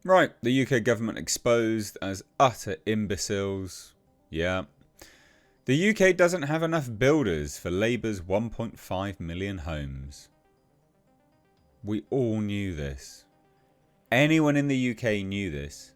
Right, the UK government exposed as utter imbeciles. Yeah. The UK doesn't have enough builders for Labour's 1.5 million homes. We all knew this. Anyone in the UK knew this.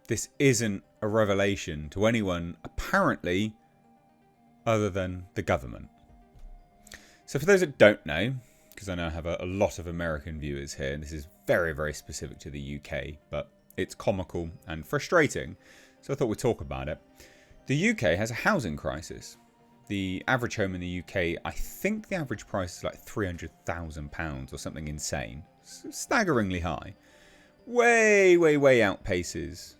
This isn't a revelation to anyone, apparently, other than the government. So for those that don't know, because I know I have a lot of American viewers here, and this is very, very specific to the UK, but it's comical and frustrating, so I thought we'd talk about it. The UK has a housing crisis. The average home in the UK, I think the average price is like £300,000 or something insane. Staggeringly high. Way, way, way outpaces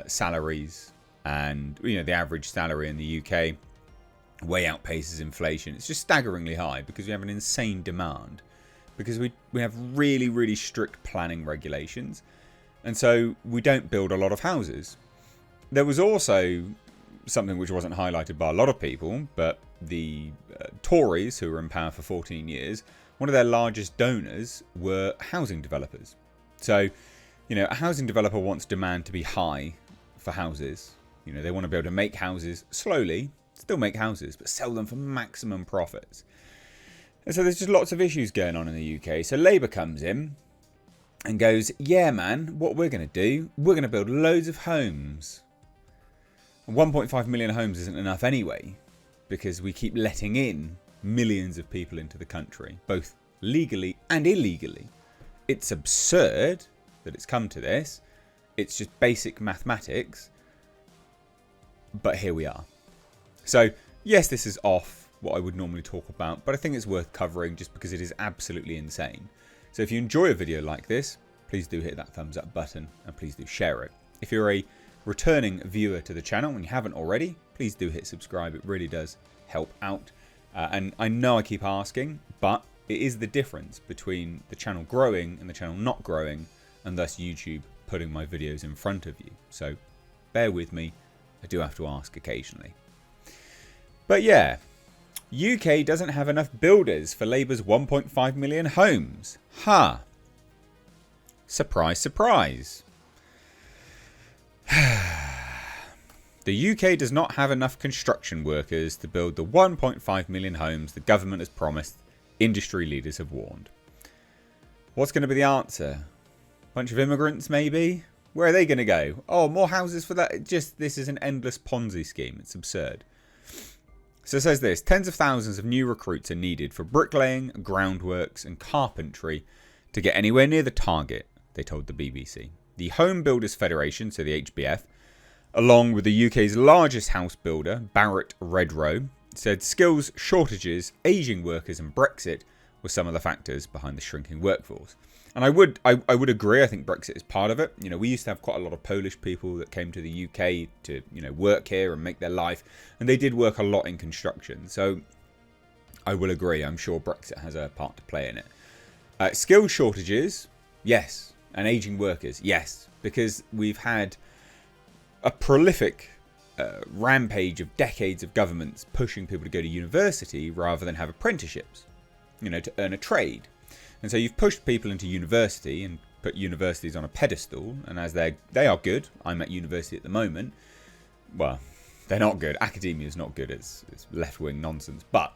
salaries, and the average salary in the UK way outpaces inflation. It's just staggeringly high because we have an insane demand, because we have really, really strict planning regulations, and so we don't build a lot of houses. There was also something which wasn't highlighted by a lot of people, but the Tories, who were in power for 14 years, one of their largest donors were housing developers. So, a housing developer wants demand to be high for houses. They want to be able to make houses slowly, still make houses, but sell them for maximum profits. And so there's just lots of issues going on in the UK. So Labour comes in and goes, yeah, man, what we're going to do, we're going to build loads of homes. 1.5 million homes isn't enough anyway, because we keep letting in millions of people into the country, both legally and illegally. It's absurd that it's come to this. It's just basic mathematics. But here we are. So, yes, this is off what I would normally talk about, but I think it's worth covering just because it is absolutely insane. So if you enjoy a video like this, please do hit that thumbs up button and please do share it. If you're a returning viewer to the channel and you haven't already, please do hit subscribe. It really does help out. And I know I keep asking, but it is the difference between the channel growing and the channel not growing, and thus YouTube putting my videos in front of you. So bear with me. I do have to ask occasionally. But yeah, UK doesn't have enough builders for Labour's 1.5 million homes. Ha! Surprise, surprise. The UK does not have enough construction workers to build the 1.5 million homes the government has promised, industry leaders have warned. What's going to be the answer? Bunch of immigrants, maybe? Where are they going to go? Oh, more houses for that? This is an endless Ponzi scheme. It's absurd. So it says this: tens of thousands of new recruits are needed for bricklaying, groundworks and carpentry to get anywhere near the target, they told the BBC. The Home Builders Federation, so the HBF, along with the UK's largest house builder, Barratt Redrow, said skills shortages, ageing workers and Brexit were some of the factors behind the shrinking workforce. And I would agree. I think Brexit is part of it. We used to have quite a lot of Polish people that came to the UK to, work here and make their life. And they did work a lot in construction. So I will agree. I'm sure Brexit has a part to play in it. Skill shortages, yes. And ageing workers, yes. Because we've had a prolific rampage of decades of governments pushing people to go to university rather than have apprenticeships, to earn a trade. And so you've pushed people into university and put universities on a pedestal. And as they are good, I'm at university at the moment. Well, they're not good. Academia is not good. It's left-wing nonsense. But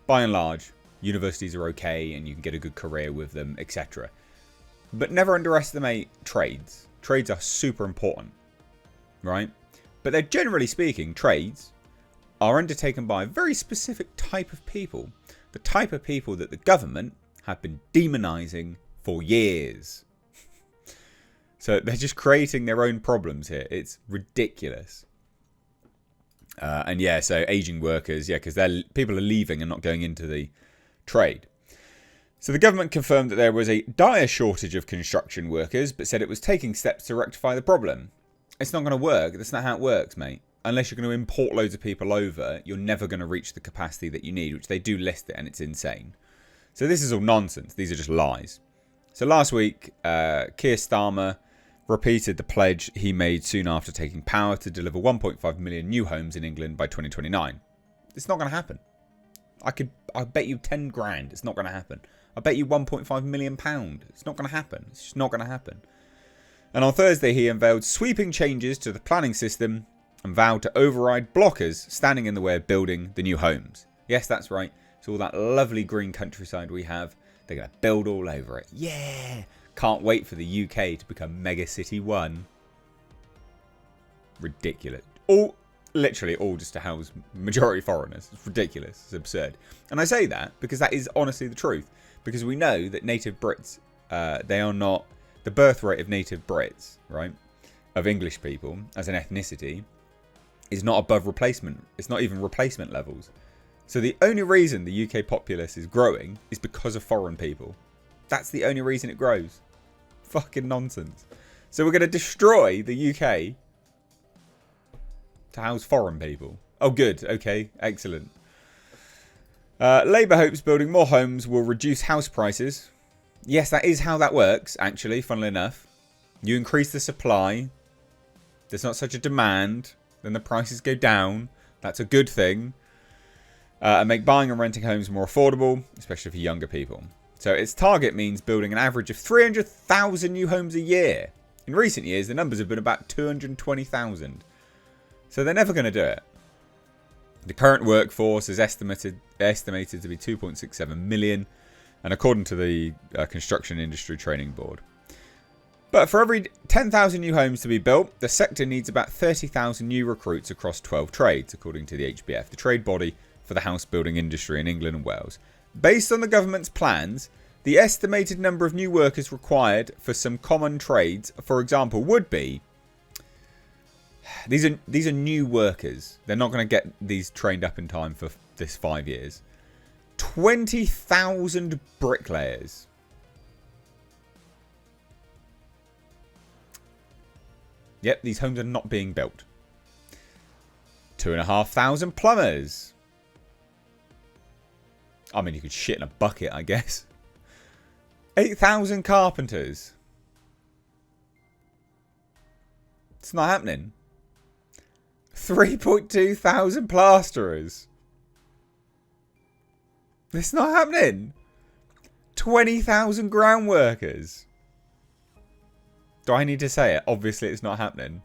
by and large, universities are okay and you can get a good career with them, etc. But never underestimate trades. Trades are super important, right? But they're generally speaking, trades are undertaken by a very specific type of people. The type of people that the government have been demonizing for years. So they're just creating their own problems here. It's ridiculous. And yeah, so aging workers, yeah, because people are leaving and not going into the trade. So the government confirmed that there was a dire shortage of construction workers, but said it was taking steps to rectify the problem. It's not going to work. That's not how it works, mate. Unless you're going to import loads of people over, you're never going to reach the capacity that you need, which they do list it, and it's insane. So this is all nonsense. These are just lies. So last week, Keir Starmer repeated the pledge he made soon after taking power to deliver 1.5 million new homes in England by 2029. It's not going to happen. I bet you 10 grand it's not going to happen. I bet you 1.5 million pound. It's not going to happen. It's just not going to happen. And on Thursday, he unveiled sweeping changes to the planning system and vowed to override blockers standing in the way of building the new homes. Yes, that's right. It's all that lovely green countryside we have. They're going to build all over it. Yeah! Can't wait for the UK to become Mega City 1. Ridiculous. Literally all just to house majority foreigners. It's ridiculous. It's absurd. And I say that because that is honestly the truth. Because we know that native Brits, they are not... The birth rate of native Brits, right, of English people as an ethnicity is not above replacement. It's not even replacement levels. So the only reason the UK populace is growing is because of foreign people. That's the only reason it grows. Fucking nonsense. So we're going to destroy the UK to house foreign people. Oh, good. Okay, excellent. Labour hopes building more homes will reduce house prices. Yes, that is how that works, actually, funnily enough. You increase the supply. There's not such a demand. Then the prices go down. That's a good thing. And make buying and renting homes more affordable, especially for younger people. So its target means building an average of 300,000 new homes a year. In recent years, the numbers have been about 220,000. So they're never going to do it. The current workforce is estimated to be 2.67 million. And according to the Construction Industry Training Board. But for every 10,000 new homes to be built, the sector needs about 30,000 new recruits across 12 trades, according to the HBF, the trade body for the house building industry in England and Wales. Based on the government's plans, the estimated number of new workers required for some common trades, for example, would be... These are new workers. They're not going to get these trained up in time for this 5 years. 20,000 bricklayers. Yep, these homes are not being built. 2,500 plumbers. I mean, you could shit in a bucket, I guess. 8,000 carpenters. It's not happening. 3.2 thousand plasterers. It's not happening. 20,000 ground workers. Do I need to say it? Obviously, it's not happening.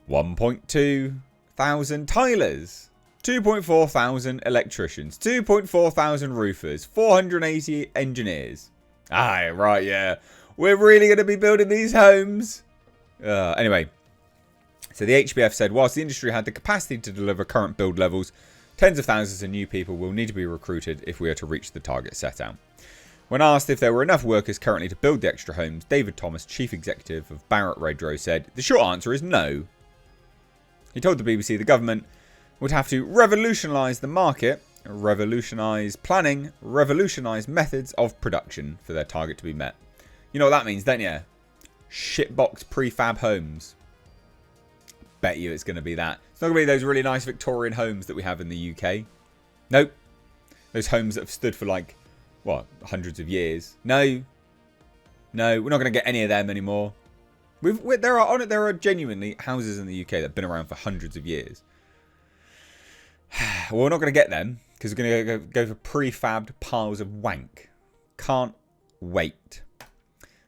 1.2 thousand tilers. 2.4 thousand electricians. 2.4 thousand roofers. 480 engineers. Aye, right, yeah. We're really going to be building these homes. Anyway. So the HBF said, whilst the industry had the capacity to deliver current build levels, tens of thousands of new people will need to be recruited if we are to reach the target set out. When asked if there were enough workers currently to build the extra homes, David Thomas, chief executive of Barratt Redrow, said, the short answer is no. He told the BBC the government would have to revolutionise the market, revolutionise planning, revolutionise methods of production for their target to be met. You know what that means, don't you? Shitbox prefab homes. Bet you it's going to be that. It's not going to be those really nice Victorian homes that we have in the UK. Nope. Those homes that have stood for like, what, hundreds of years. No. No, we're not going to get any of them anymore. There are genuinely houses in the UK that have been around for hundreds of years. Well, we're not going to get them because we're going to go for prefabbed piles of wank. Can't wait.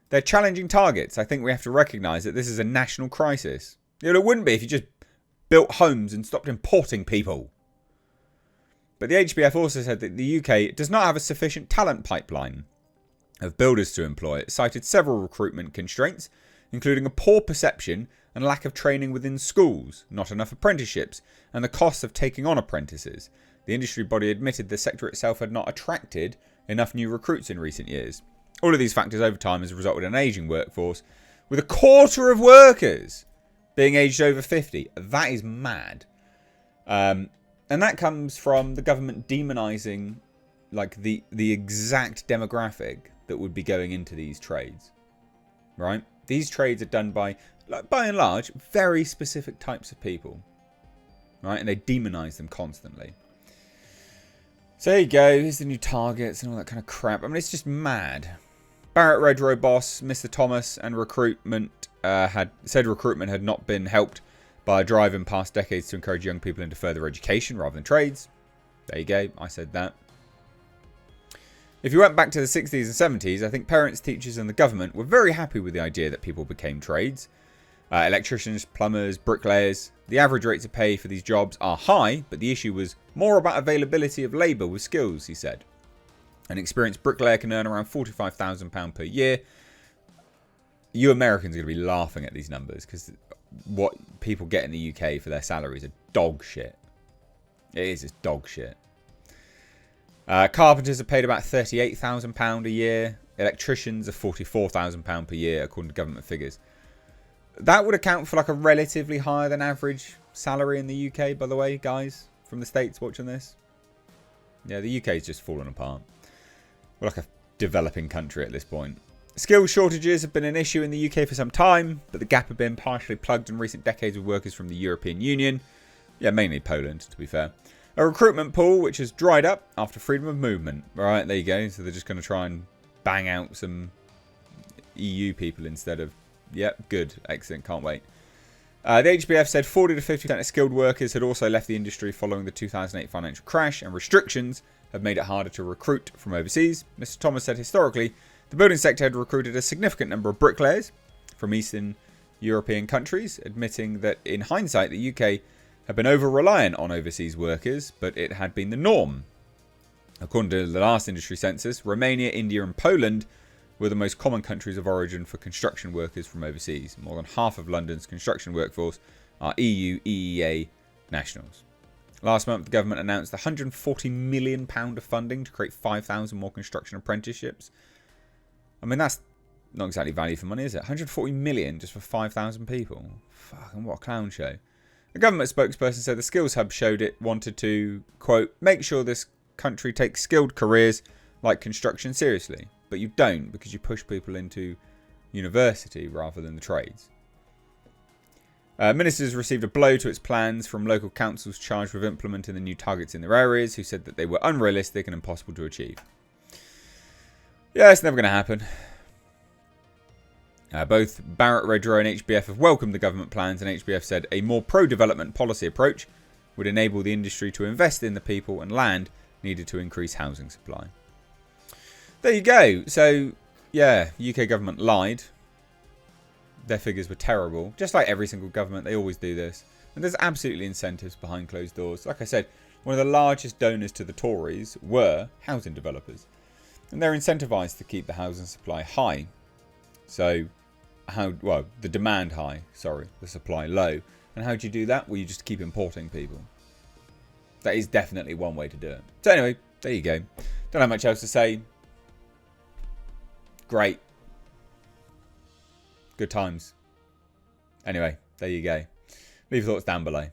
They're challenging targets. I think we have to recognise that this is a national crisis. It wouldn't be if you just built homes and stopped importing people. But the HBF also said that the UK does not have a sufficient talent pipeline of builders to employ. It cited several recruitment constraints, including a poor perception and lack of training within schools, not enough apprenticeships, and the costs of taking on apprentices. The industry body admitted the sector itself had not attracted enough new recruits in recent years. All of these factors over time has resulted in an ageing workforce, with a quarter of workers being aged over 50. That is mad. And that comes from the government demonising like the exact demographic that would be going into these trades. Right? These trades are done by and large, very specific types of people. Right? And they demonise them constantly. So there you go. Here's the new targets and all that kind of crap. I mean, it's just mad. Barratt Redrow boss, Mr. Thomas, and recruitment had not been helped by a drive in past decades to encourage young people into further education rather than trades. There you go. I said that. If you went back to the 60s and 70s, I think parents, teachers and the government were very happy with the idea that people became trades. Electricians, plumbers, bricklayers. The average rates of pay for these jobs are high, but the issue was more about availability of labour with skills, he said. An experienced bricklayer can earn around £45,000 per year. You Americans are going to be laughing at these numbers because what people get in the UK for their salaries are dog shit. It is just dog shit. Carpenters are paid about £38,000 a year. Electricians are £44,000 per year, according to government figures. That would account for like a relatively higher than average salary in the UK, by the way, guys, from the States watching this. Yeah, the UK is just falling apart. We're like a developing country at this point. Skill shortages have been an issue in the UK for some time, but the gap had been partially plugged in recent decades with workers from the European Union. Yeah, mainly Poland, to be fair. A recruitment pool which has dried up after freedom of movement. Right, there you go. So they're just going to try and bang out some EU people instead of... Yep, good. Excellent. Can't wait. The HBF said 40 to 50% of skilled workers had also left the industry following the 2008 financial crash, and restrictions have made it harder to recruit from overseas. Mr. Thomas said historically, the building sector had recruited a significant number of bricklayers from Eastern European countries, admitting that in hindsight the UK had been over-reliant on overseas workers, but it had been the norm. According to the last industry census, Romania, India and Poland were the most common countries of origin for construction workers from overseas. More than half of London's construction workforce are EU, EEA nationals. Last month, the government announced £140 million of funding to create 5,000 more construction apprenticeships. I mean, that's not exactly value for money, is it? 140 million just for 5,000 people. Fucking what a clown show. The government spokesperson said the Skills Hub showed it wanted to, quote, make sure this country takes skilled careers like construction seriously. But you don't, because you push people into university rather than the trades. Ministers received a blow to its plans from local councils charged with implementing the new targets in their areas, who said that they were unrealistic and impossible to achieve. Yeah, it's never going to happen. Both Barrett Redrow and HBF have welcomed the government plans, and HBF said a more pro-development policy approach would enable the industry to invest in the people and land needed to increase housing supply. There you go. So, yeah, UK government lied. Their figures were terrible. Just like every single government, they always do this. And there's absolutely incentives behind closed doors. Like I said, one of the largest donors to the Tories were housing developers. And they're incentivised to keep the housing supply high. So, the demand high, the supply low. And how do you do that? Well, you just keep importing people. That is definitely one way to do it. So anyway, there you go. Don't have much else to say. Great. Good times. Anyway, there you go. Leave your thoughts down below.